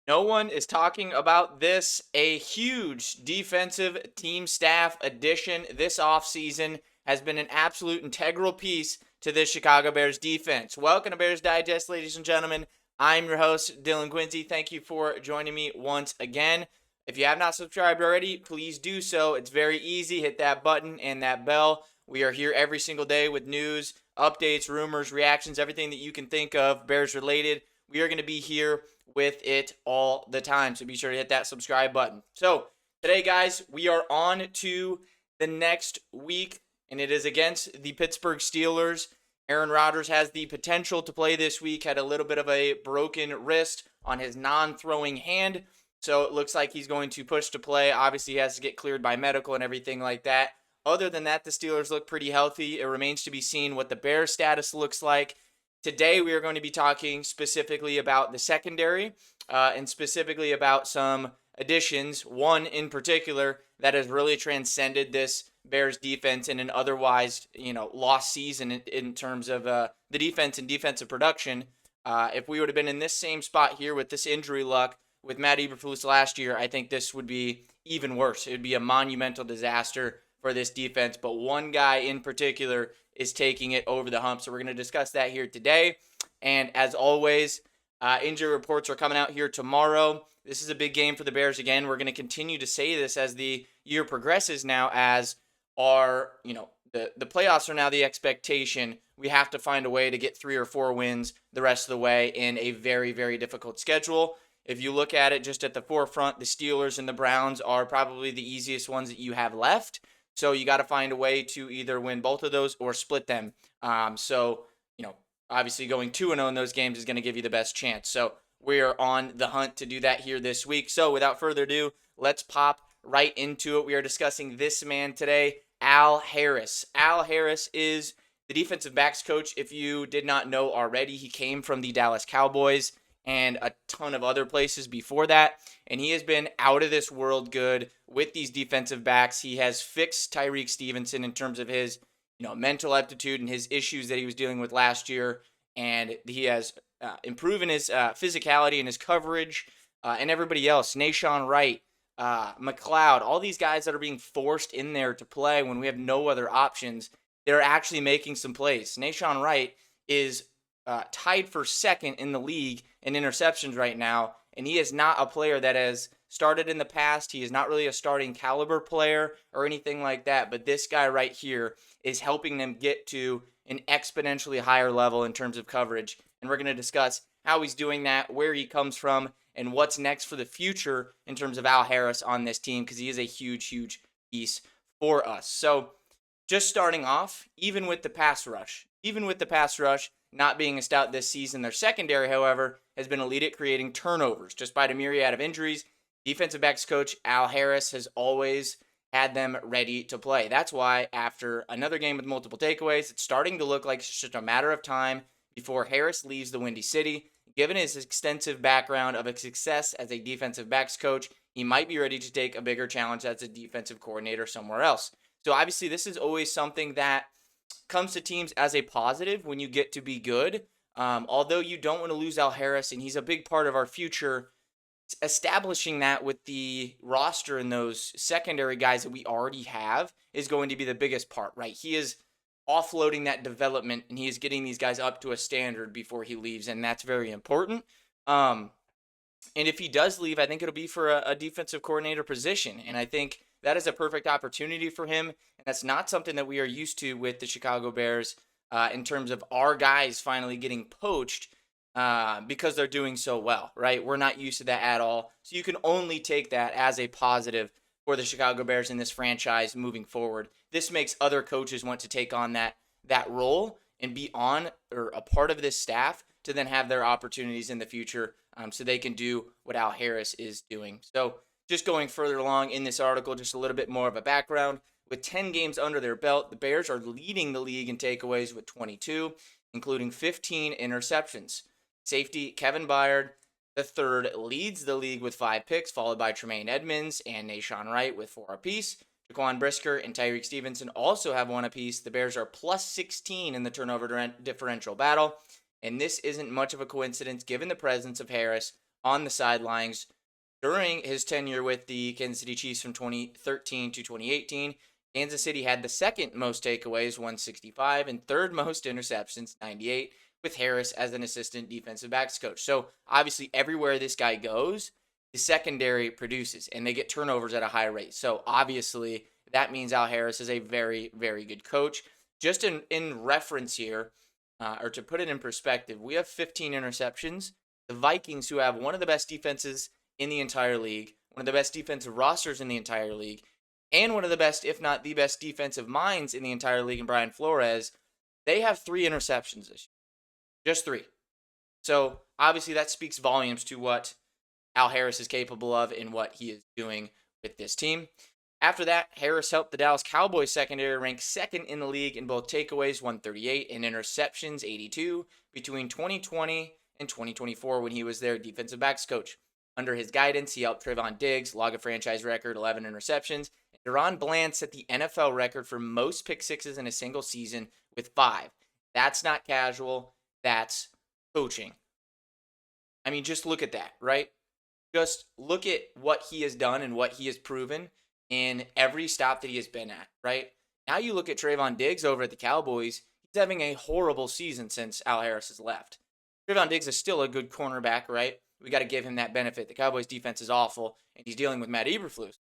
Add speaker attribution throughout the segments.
Speaker 1: No one is talking about this. A huge defensive team staff addition this offseason has been an absolute integral piece to this Chicago Bears defense. Welcome to Bears Digest, ladies and gentlemen. I'm your host, Dylan Guinzy. Thank you for joining me once again. If you have not subscribed already, please do so. It's very easy. Hit that button and that bell. We are here every single day with news, updates, rumors, reactions, everything that you can think of Bears related. We are going to be here with it all the time. So be sure to hit that subscribe button. So today, guys, we are on to the next week, and it is against the Pittsburgh Steelers. Aaron Rodgers has the potential to play this week, had a little bit of a broken wrist on his non-throwing hand. So it looks like he's going to push to play. Obviously, he has to get cleared by medical and everything like that. Other than that, the Steelers look pretty healthy. It remains to be seen what the Bears' status looks like. Today, we are going to be talking specifically about the secondary and specifically about some additions, one in particular that has really transcended this Bears defense in an otherwise, lost season in terms of the defense and defensive production. If we would have been in this same spot here with this injury luck with Matt Eberflus last year, I think this would be even worse. It would be a monumental disaster for this defense. But one guy in particular is taking it over the hump. So we're going to discuss that here today. And as always, injury reports are coming out here tomorrow. This is a big game for the Bears again. We're going to continue to say this as the year progresses now, as our, the playoffs are now the expectation. We have to find a way to get 3 or 4 wins the rest of the way in a very, very difficult schedule. If you look at it just at the forefront, the Steelers and the Browns are probably the easiest ones that you have left. So you got to find a way to either win both of those or split them. Obviously going 2-0 in those games is going to give you the best chance. So we are on the hunt to do that here this week. So without further ado, let's pop right into it. We are discussing this man today, Al Harris. Al Harris is the defensive backs coach. If you did not know already, he came from the Dallas Cowboys and a ton of other places before that. And he has been out of this world good with these defensive backs. He has fixed Tyreek Stevenson in terms of his, mental aptitude and his issues that he was dealing with last year. And he has improved his physicality and his coverage and everybody else. Nashawn Wright, McLeod, all these guys that are being forced in there to play when we have no other options, they're actually making some plays. Nashawn Wright is tied for second in the league in interceptions right now, and he is not a player that has started in the past. He is not really a starting caliber player or anything like that, but this guy right here is helping them get to an exponentially higher level in terms of coverage, and we're going to discuss how he's doing that, where he comes from, and what's next for the future in terms of Al Harris on this team, because he is a huge, huge piece for us. So just starting off, even with the pass rush not being a stout this season, their secondary, however, has been elite at creating turnovers. Despite a myriad of injuries, defensive backs coach Al Harris has always had them ready to play. That's why after another game with multiple takeaways, it's starting to look like it's just a matter of time before Harris leaves the Windy City. Given his extensive background of success as a defensive backs coach, he might be ready to take a bigger challenge as a defensive coordinator somewhere else. So obviously this is always something that comes to teams as a positive when you get to be good. Although you don't want to lose Al Harris, and he's a big part of our future, establishing that with the roster and those secondary guys that we already have is going to be the biggest part, right? He is offloading that development, and he is getting these guys up to a standard before he leaves, and that's very important. And if he does leave, I think it'll be for a defensive coordinator position. And I think that is a perfect opportunity for him. And that's not something that we are used to with the Chicago Bears in terms of our guys finally getting poached because they're doing so well, right? We're not used to that at all. So you can only take that as a positive for the Chicago Bears in this franchise moving forward. This makes other coaches want to take on that role and be on or a part of this staff to then have their opportunities in the future so they can do what Al Harris is doing. So just going further along in this article, just a little bit more of a background. With 10 games under their belt, the Bears are leading the league in takeaways with 22, including 15 interceptions. Safety Kevin Byard III leads the league with 5 picks, followed by Tremaine Edmonds and Nashawn Wright with 4 apiece. Jaquan Brisker and Tyreek Stevenson also have 1 apiece. The Bears are plus 16 in the turnover differential battle, and this isn't much of a coincidence given the presence of Harris on the sidelines during his tenure with the Kansas City Chiefs from 2013 to 2018. Kansas City had the second most takeaways, 165, and third most interceptions, 98, with Harris as an assistant defensive backs coach. So obviously, everywhere this guy goes, the secondary produces, and they get turnovers at a high rate. So obviously, that means Al Harris is a very, very good coach. Just in reference here, or to put it in perspective, we have 15 interceptions. The Vikings, who have one of the best defenses in the entire league, one of the best defensive rosters in the entire league, and one of the best, if not the best defensive minds in the entire league in Brian Flores, they have 3 interceptions this year. Just 3. So obviously that speaks volumes to what Al Harris is capable of and what he is doing with this team. After that, Harris helped the Dallas Cowboys secondary rank second in the league in both takeaways, 138, and interceptions, 82, between 2020 and 2024 when he was their defensive backs coach. Under his guidance, he helped Trevon Diggs log a franchise record, 11 interceptions. Deron Bland set the NFL record for most pick sixes in a single season with 5. That's not casual. That's coaching. I mean, just look at that, right? Just look at what he has done and what he has proven in every stop that he has been at, right? Now you look at Trevon Diggs over at the Cowboys. He's having a horrible season since Al Harris has left. Trevon Diggs is still a good cornerback, right? We got to give him that benefit. The Cowboys defense is awful, and he's dealing with Matt Eberflus.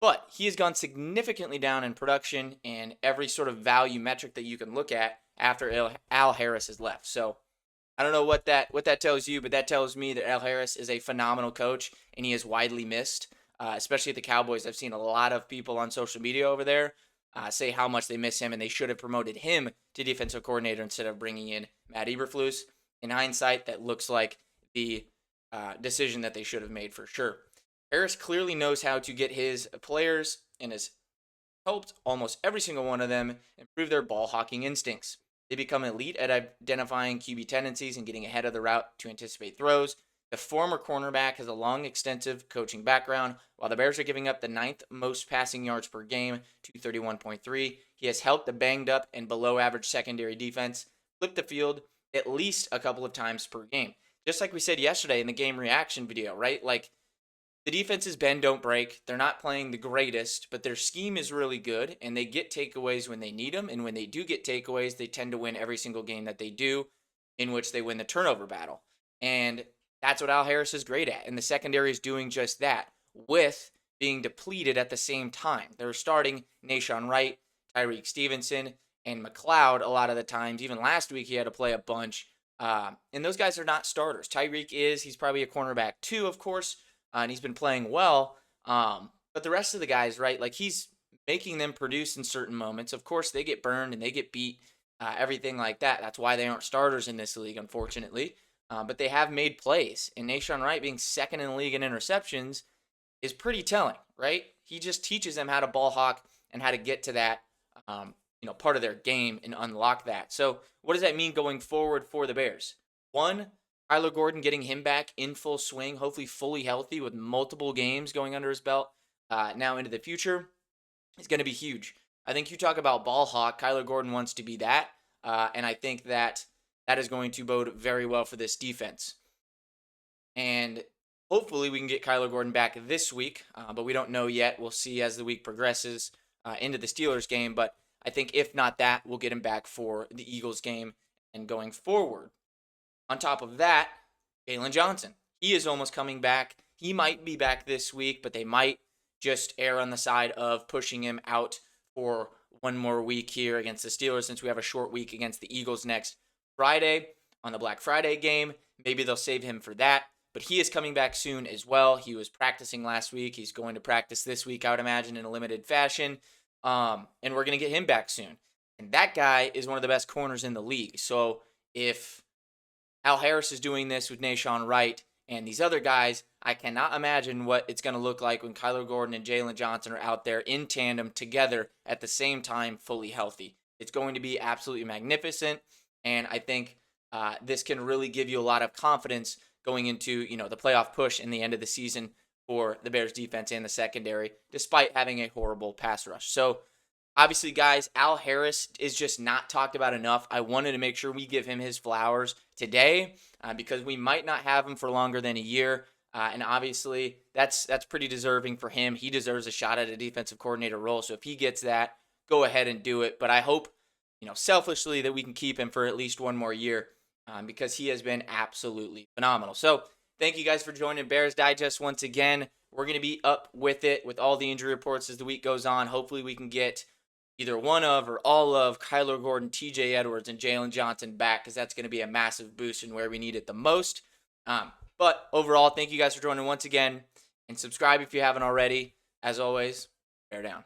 Speaker 1: But he has gone significantly down in production and every sort of value metric that you can look at after Al Harris has left. So I don't know what that tells you, but that tells me that Al Harris is a phenomenal coach, and he is widely missed, especially at the Cowboys. I've seen a lot of people on social media over there say how much they miss him, and they should have promoted him to defensive coordinator instead of bringing in Matt Eberflus. In hindsight, that looks like the decision that they should have made for sure. Harris clearly knows how to get his players and has helped almost every single one of them improve their ball hawking instincts. They become elite at identifying QB tendencies and getting ahead of the route to anticipate throws. The former cornerback has a long, extensive coaching background. While the Bears are giving up the 9th most passing yards per game, 231.3, he has helped the banged up and below average secondary defense flip the field at least a couple of times per game. Just like we said yesterday in the game reaction video, right? Like, the defenses bend, don't break. They're not playing the greatest, but their scheme is really good, and they get takeaways when they need them. And when they do get takeaways, they tend to win every single game that they do, in which they win the turnover battle. And that's what Al Harris is great at. And the secondary is doing just that, with being depleted at the same time. They're starting Nahshon Wright, Tyreek Stevenson, and McLeod a lot of the times. Even last week, he had to play a bunch. And those guys are not starters. Tyreek is. He's probably a cornerback too, of course. And he's been playing well. But the rest of the guys, right, like he's making them produce in certain moments. Of course, they get burned and they get beat, everything like that. That's why they aren't starters in this league, unfortunately. But they have made plays. And Nahshon Wright being second in the league in interceptions is pretty telling, right? He just teaches them how to ball hawk and how to get to that, part of their game and unlock that. So what does that mean going forward for the Bears? 1, Kyler Gordon, getting him back in full swing, hopefully fully healthy with multiple games going under his belt now into the future, is going to be huge. I think you talk about ball hawk, Kyler Gordon wants to be that, and I think that is going to bode very well for this defense. And hopefully we can get Kyler Gordon back this week, but we don't know yet. We'll see as the week progresses into the Steelers game, but I think if not that, we'll get him back for the Eagles game and going forward. On top of that, Jaylon Johnson. He is almost coming back. He might be back this week, but they might just err on the side of pushing him out for one more week here against the Steelers since we have a short week against the Eagles next Friday on the Black Friday game. Maybe they'll save him for that, but he is coming back soon as well. He was practicing last week. He's going to practice this week, I would imagine, in a limited fashion, and we're going to get him back soon. And that guy is one of the best corners in the league. So if Al Harris is doing this with Nahshon Wright and these other guys, I cannot imagine what it's going to look like when Kyler Gordon and Jaylon Johnson are out there in tandem together at the same time, fully healthy. It's going to be absolutely magnificent, and I think this can really give you a lot of confidence going into the playoff push in the end of the season for the Bears defense and the secondary, despite having a horrible pass rush. So obviously, guys, Al Harris is just not talked about enough. I wanted to make sure we give him his flowers today because we might not have him for longer than a year. And obviously, that's pretty deserving for him. He deserves a shot at a defensive coordinator role. So if he gets that, go ahead and do it. But I hope, selfishly, that we can keep him for at least one more year because he has been absolutely phenomenal. So thank you guys for joining Bears Digest once again. We're going to be up with it with all the injury reports as the week goes on. Hopefully we can get either one of or all of Kyler Gordon, TJ Edwards, and Jaylon Johnson back because that's going to be a massive boost in where we need it the most. But overall, thank you guys for joining once again. And subscribe if you haven't already. As always, bear down.